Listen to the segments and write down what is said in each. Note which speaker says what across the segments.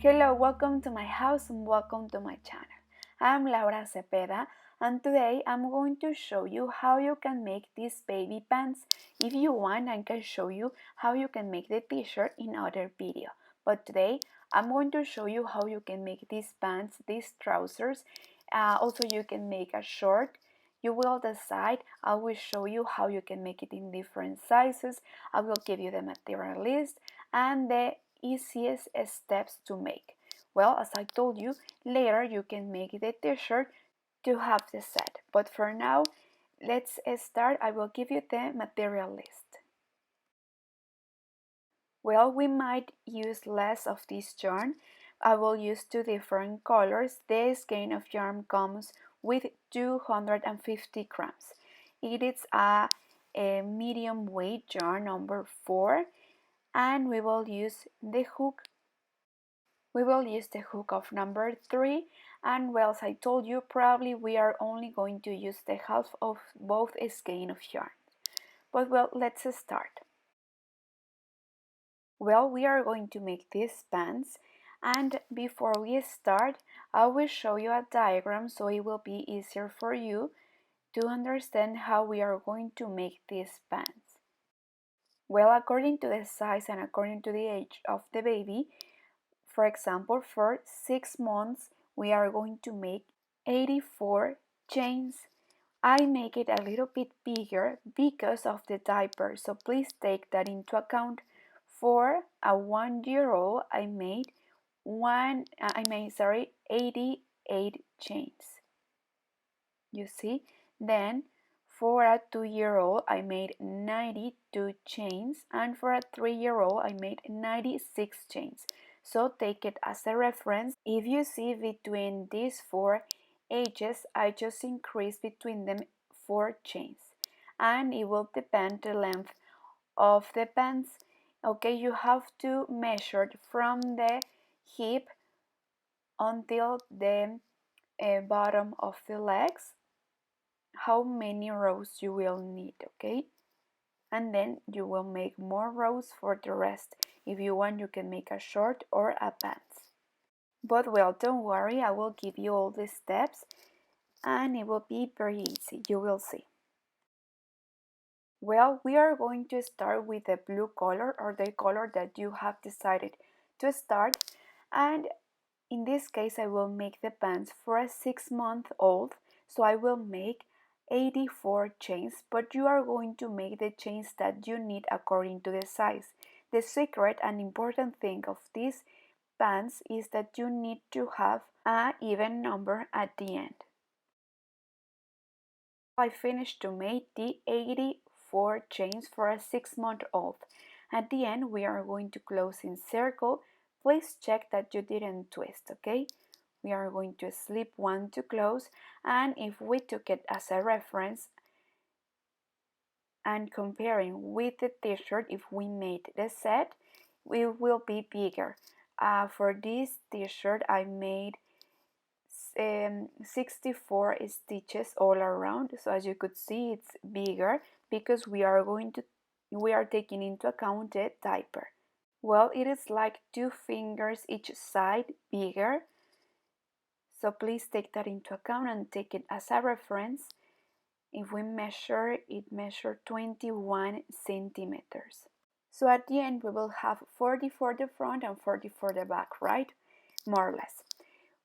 Speaker 1: Hello, welcome to my house and welcome to my channel. I'm Laura Cepeda and today I'm going to show you how you can make these baby pants. If you want, I can show you how you can make the t-shirt in other video. But today I'm going to show you how you can make these pants, these trousers. Also you can make a short. You will decide. I will show you how you can make it in different sizes. I will give you the material list and the easiest steps to make. Well, as I told you, later you can make the t-shirt to have the set. But for now, let's start. I will give you the material list. Well, we might use less of this yarn. I will use two different colors. The skein of yarn comes with 250 grams. It is a medium weight yarn number 4, and we will use the hook. We will use the hook of number 3, and well, as I told you, probably we are only going to use the half of both skein of yarn. But well, let's start. Well, we are going to make these pants, and before we start, I will show you a diagram so it will be easier for you to understand how we are going to make these pants. Well, according to the size and according to the age of the baby, for example, for 6 months, we are going to make 84 chains. I make it a little bit bigger because of the diaper, so please take that into account. For a 1-year-old, I made 88 chains. You see? Then for a 2-year-old, I made 92 chains, and for a 3-year-old, I made 96 chains. So take it as a reference. If you see between these 4 ages, I just increase between them 4 chains, and it will depend the length of the pants. Okay, you have to measure from the hip until the bottom of the legs how many rows you will need, okay? And then you will make more rows for the rest. If you want, you can make a short or a pants. But well, don't worry, I will give you all the steps and it will be very easy, you will see. Well, we are going to start with the blue color, or the color that you have decided to start, and in this case I will make the pants for a 6-month-old, so I will make 84 chains, but you are going to make the chains that you need according to the size. The secret and important thing of these pants is that you need to have an even number at the end. I finished to make the 84 chains for a 6-month-old. At the end, we are going to close in circle. Please check that you didn't twist, okay? We are going to slip 1 to close, and if we took it as a reference and comparing with the t-shirt, if we made the set, it will be bigger. For this t-shirt, I made 64 stitches all around, so as you could see, it's bigger because we are taking into account the diaper. Well, it is like 2 fingers each side bigger, so please take that into account and take it as a reference. If we measure, it measures 21 centimeters. So at the end we will have 40 for the front and 40 for the back, right? More or less.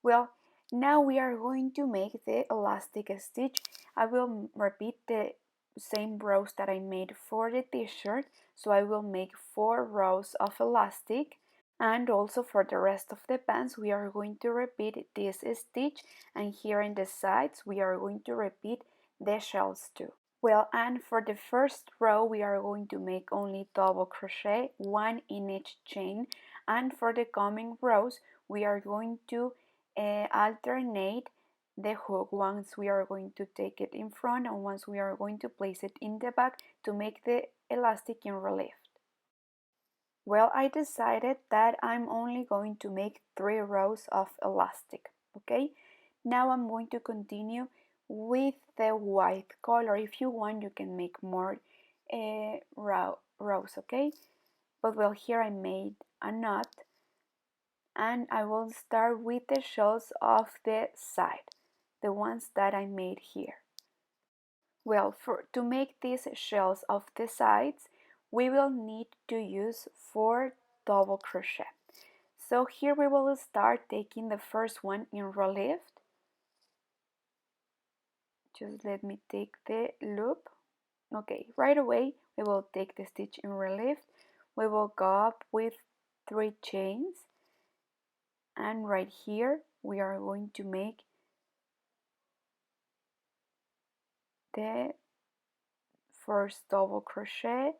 Speaker 1: Well, now we are going to make the elastic stitch. I will repeat the same rows that I made for the t-shirt, so I will make 4 rows of elastic, and also for the rest of the pants we are going to repeat this stitch, and here in the sides we are going to repeat the shells too. Well, and for the first row we are going to make only double crochet, 1 in each chain, and for the coming rows we are going to alternate the hook. Once we are going to take it in front and once we are going to place it in the back to make the elastic in relief. Well, I decided that I'm only going to make 3 rows of elastic, okay? Now I'm going to continue with the white color. If you want, you can make more rows, okay? But well, here I made a knot, and I will start with the shells of the side, the ones that I made here. Well, to make these shells of the sides, we will need to use 4 double crochet. So here we will start taking the first one in relief. Just let me take the loop. Okay, right away we will take the stitch in relief. We will go up with 3 chains, and right here we are going to make the first double crochet,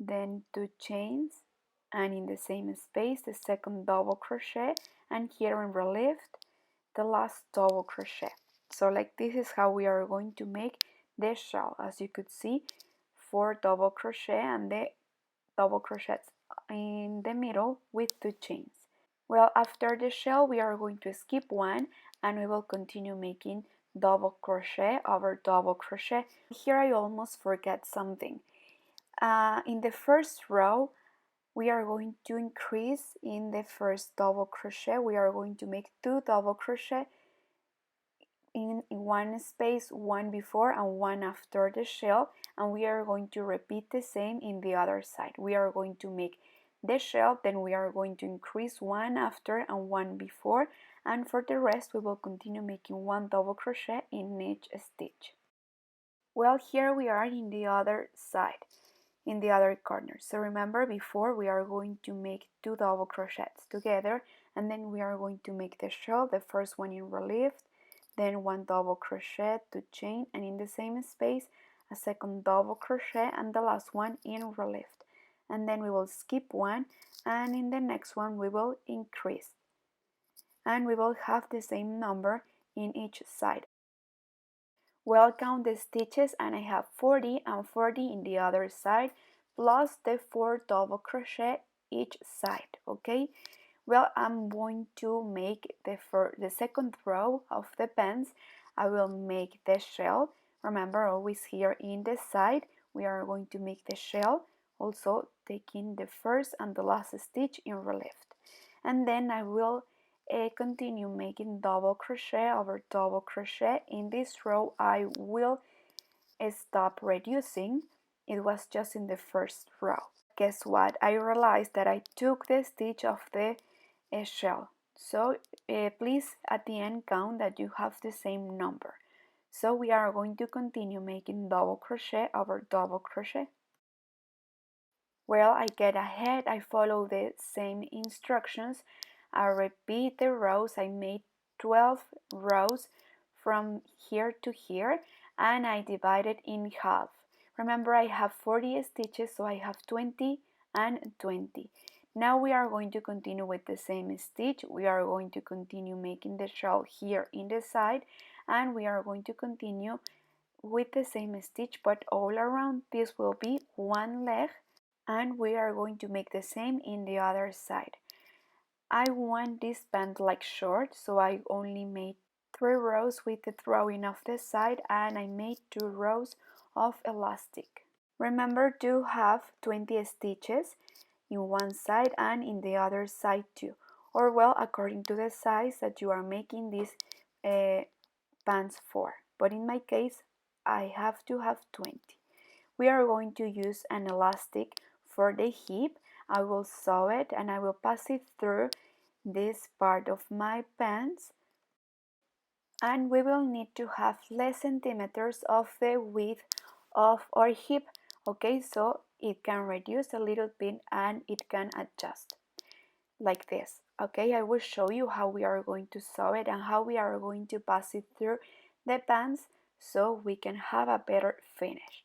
Speaker 1: then 2 chains, and in the same space the second double crochet, and here in relief the last double crochet. So like this is how we are going to make the shell. As you could see, 4 double crochet and the double crochets in the middle with 2 chains. Well, after the shell we are going to skip one and we will continue making double crochet over double crochet. Here I almost forget something. In the first row we are going to increase in the first double crochet. We are going to make 2 double crochet in one space, one before and one after the shell, and we are going to repeat the same in the other side. We are going to make the shell, then we are going to increase one after and one before, and for the rest we will continue making 1 double crochet in each stitch. Well, here we are in the other side, in the other corner. So remember, before we are going to make 2 double crochets together, and then we are going to make the shell, the first one in relief, then 1 double crochet, 2 chain, and in the same space a second double crochet, and the last one in relief. And then we will skip one, and in the next one we will increase, and we will have the same number in each side. Well, count the stitches, and I have 40 and 40 in the other side, plus the 4 double crochet each side. Okay, well, I'm going to make the second row of the pants. I will make the shell. Remember, always here in the side we are going to make the shell, also taking the first and the last stitch in relief, and then I will continue making double crochet over double crochet. In this row I will stop reducing. It was just in the first row. Guess what? I realized that I took the stitch of the shell. So please at the end count that you have the same number. So we are going to continue making double crochet over double crochet. Well, I get ahead, I follow the same instructions. I repeat the rows. I made 12 rows from here to here, and I divide it in half. Remember, I have 40 stitches, so I have 20 and 20. Now we are going to continue with the same stitch. We are going to continue making the shell here in the side, and we are going to continue with the same stitch, but all around. This will be one leg, and we are going to make the same in the other side. I want this band like short, so I only made 3 rows with the throwing of the side, and I made 2 rows of elastic. Remember to have 20 stitches in one side and in the other side too, or well, according to the size that you are making these pants for, but in my case I have to have 20. We are going to use an elastic for the hip. I will sew it and I will pass it through this part of my pants, and we will need to have less centimeters of the width of our hip. Okay, so it can reduce a little bit and it can adjust like this. Okay, I will show you how we are going to sew it and how we are going to pass it through the pants so we can have a better finish.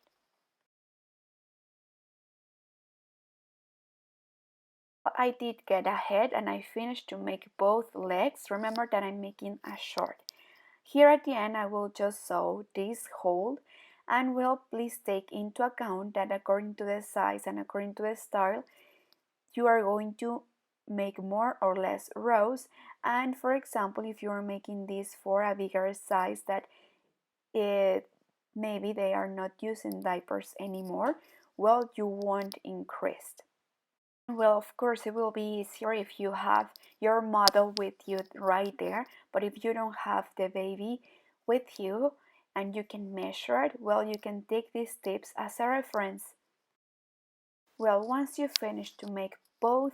Speaker 1: I did get ahead and I finished to make both legs. Remember that I'm making a short. Here at the end I will just sew this hole, and will please take into account that according to the size and according to the style you are going to make more or less rows. And for example, if you are making this for a bigger size that maybe they are not using diapers anymore, well, you won't increase. Well, of course, it will be easier if you have your model with you right there, but if you don't have the baby with you and you can measure it, well, you can take these tips as a reference. Well, once you finish to make both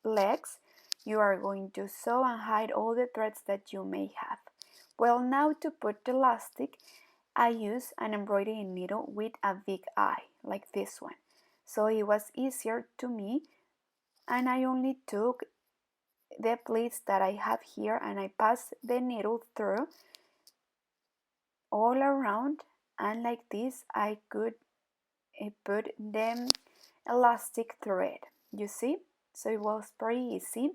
Speaker 1: legs, you are going to sew and hide all the threads that you may have. Well, now to put the elastic, I use an embroidery needle with a big eye, like this one. So it was easier to me, and I only took the pleats that I have here and I passed the needle through all around, and like this I could put the elastic thread, you see. So it was very easy.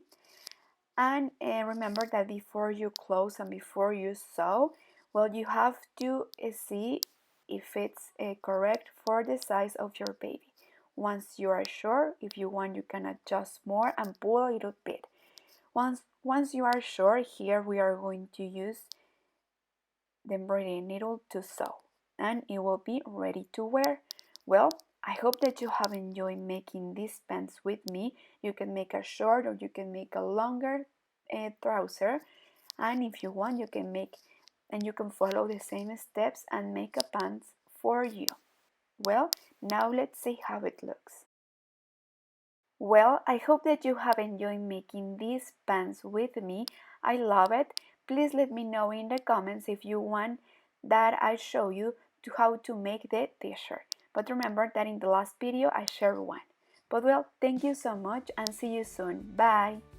Speaker 1: And remember that before you close and before you sew, well, you have to see if it's correct for the size of your baby. Once you are sure, if you want, you can adjust more and pull a little bit. Once you are sure, here we are going to use the embroidery needle to sew, and it will be ready to wear. Well, I hope that you have enjoyed making these pants with me. You can make a short or you can make a longer trouser, and if you want you can make and you can follow the same steps and make a pants for you. Well, now let's see how it looks. Well, I hope that you have enjoyed making these pants with me. I love it. Please let me know in the comments if you want that I show you how to make the t-shirt. But remember that in the last video I shared one. But well, thank you so much and see you soon. Bye!